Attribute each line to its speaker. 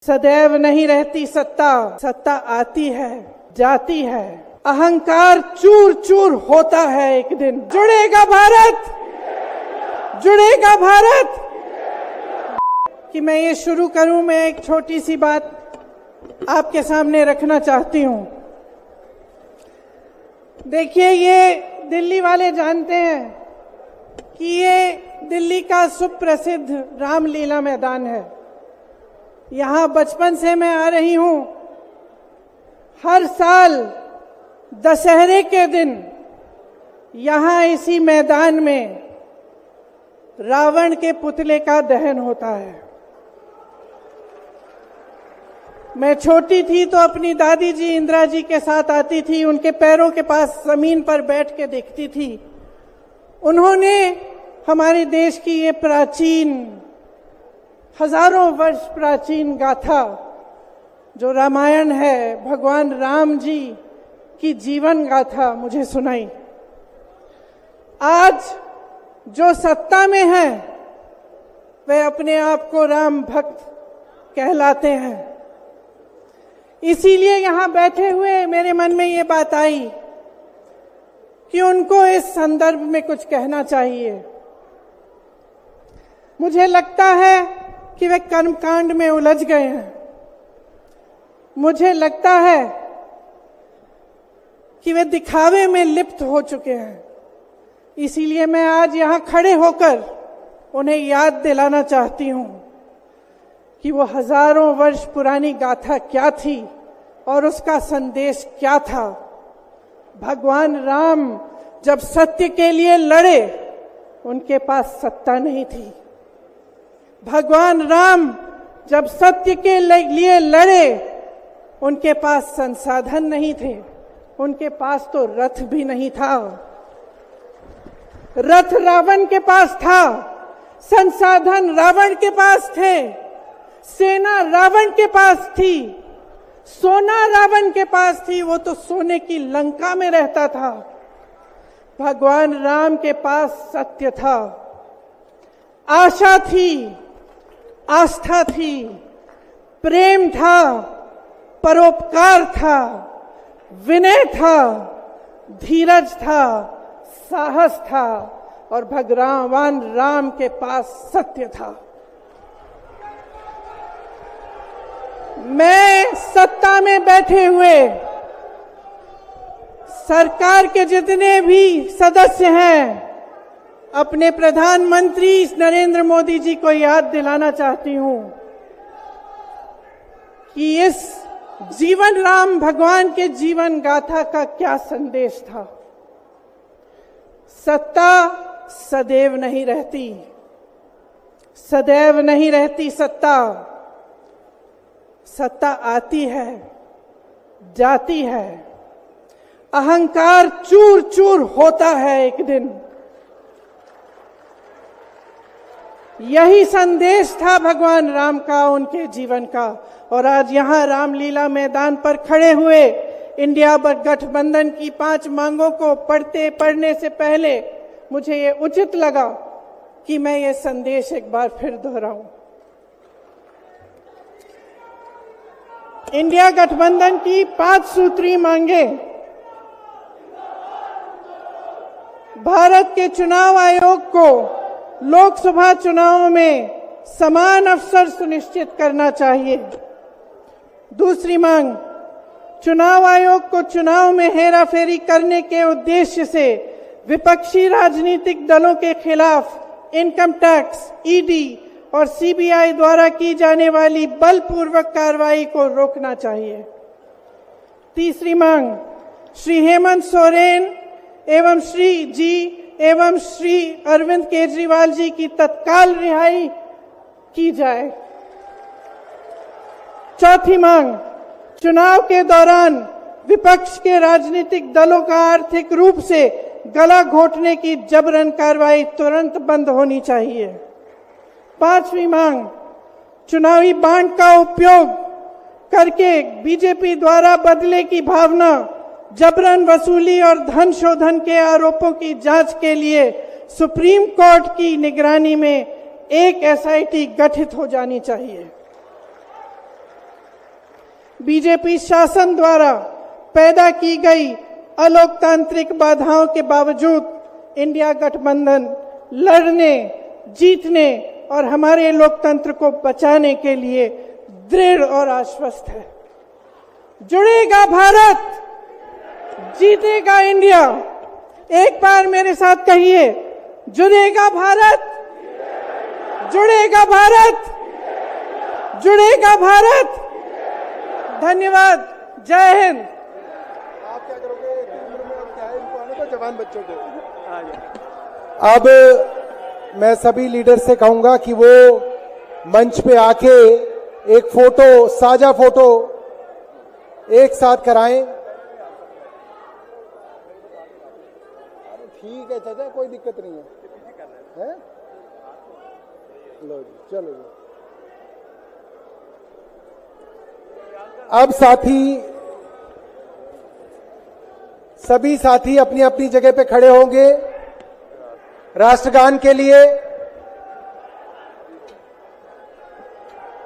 Speaker 1: सदैव नहीं रहती सत्ता, सत्ता आती है, जाती है। अहंकार चूर चूर होता है एक दिन। जुड़ेगा भारत, जुड़ेगा भारत। कि मैं ये शुरू करूं, मैं एक छोटी सी बात आपके सामने रखना चाहती हूं। देखिए, ये दिल्ली वाले जानते हैं कि ये दिल्ली का सुप्रसिद्ध रामलीला मैदान है। यहाँ बचपन से मैं आ रही हूँ। हर साल दशहरे के दिन यहाँ इसी मैदान में रावण के पुतले का दहन होता है। मैं छोटी थी तो अपनी दादी जी इंदिरा जी के साथ आती थी, उनके पैरों के पास जमीन पर बैठ के देखती थी। उन्होंने हमारे देश की ये प्राचीन, हजारों वर्ष प्राचीन गाथा जो रामायण है, भगवान राम जी की जीवन गाथा मुझे सुनाई। आज जो सत्ता में है वे अपने आप को राम भक्त कहलाते हैं। इसीलिए यहाँ बैठे हुए मेरे मन में ये बात आई कि उनको इस संदर्भ में कुछ कहना चाहिए। मुझे लगता है कि वे कर्मकांड में उलझ गए हैं। मुझे लगता है कि वे दिखावे में लिप्त हो चुके हैं। इसीलिए मैं आज यहाँ खड़े होकर उन्हें याद दिलाना चाहती हूँ कि वो हजारों वर्ष पुरानी गाथा क्या थी और उसका संदेश क्या था। भगवान राम जब सत्य के लिए लड़े, उनके पास सत्ता नहीं थी। भगवान राम जब सत्य के लिए लड़े, उनके पास संसाधन नहीं थे। उनके पास तो रथ भी नहीं था। रथ रावण के पास था, संसाधन रावण के पास थे, सेना रावण के पास थी, सोना रावण के पास थी। वो तो सोने की लंका में रहता था। भगवान राम के पास सत्य था, आशा थी, आस्था थी, प्रेम था, परोपकार था, विनय था, धीरज था, साहस था और भगवान राम के पास सत्य था। मैं सत्ता में बैठे हुए सरकार के जितने भी सदस्य हैं, अपने प्रधानमंत्री नरेंद्र मोदी जी को याद दिलाना चाहती हूं कि इस जीवन राम भगवान के जीवन गाथा का क्या संदेश था। सत्ता सदैव नहीं रहती, सदैव नहीं रहती सत्ता। सत्ता आती है, जाती है। अहंकार चूर चूर होता है एक दिन। यही संदेश था भगवान राम का, उनके जीवन का। और आज यहाँ रामलीला मैदान पर खड़े हुए इंडिया गठबंधन की 5 मांगों को पढ़ने से पहले मुझे ये उचित लगा कि मैं ये संदेश एक बार फिर दोहराऊं। इंडिया गठबंधन की 5 सूत्री मांगे भारत के चुनाव आयोग को लोकसभा चुनाव में समान अवसर सुनिश्चित करना चाहिए। दूसरी मांग, चुनाव आयोग को चुनाव में हेराफेरी करने के उद्देश्य से विपक्षी राजनीतिक दलों के खिलाफ इनकम टैक्स, ईडी और सीबीआई द्वारा की जाने वाली बलपूर्वक कार्रवाई को रोकना चाहिए। तीसरी मांग, श्री हेमंत सोरेन एवं श्री अरविंद केजरीवाल जी की तत्काल रिहाई की जाए। चौथी मांग, चुनाव के दौरान विपक्ष के राजनीतिक दलों का आर्थिक रूप से गला घोटने की जबरन कार्रवाई तुरंत बंद होनी चाहिए। पांचवी मांग, चुनावी बांड का उपयोग करके बीजेपी द्वारा बदले की भावना, जबरन वसूली और धन शोधन के आरोपों की जांच के लिए सुप्रीम कोर्ट की निगरानी में एक एसआईटी गठित हो जानी चाहिए। बीजेपी शासन द्वारा पैदा की गई अलोकतांत्रिक बाधाओं के बावजूद इंडिया गठबंधन लड़ने, जीतने और हमारे लोकतंत्र को बचाने के लिए दृढ़ और आश्वस्त है। जुड़ेगा भारत, जीतेगा इंडिया। एक बार मेरे साथ कहिए, जुड़ेगा भारत, जुड़ेगा भारत, जुड़ेगा भारत। धन्यवाद। जय हिंद।
Speaker 2: आप क्या करोगे? क्या है इनको आने दो, जवान बच्चों को। अब मैं सभी लीडर से कहूंगा कि वो मंच पे आके एक फोटो, साझा फोटो एक साथ कराएं। ठीक है चाचा, कोई दिक्कत नहीं है? लो जी, चलो जी। अब सभी साथी अपनी अपनी जगह पे खड़े होंगे राष्ट्रगान के लिए।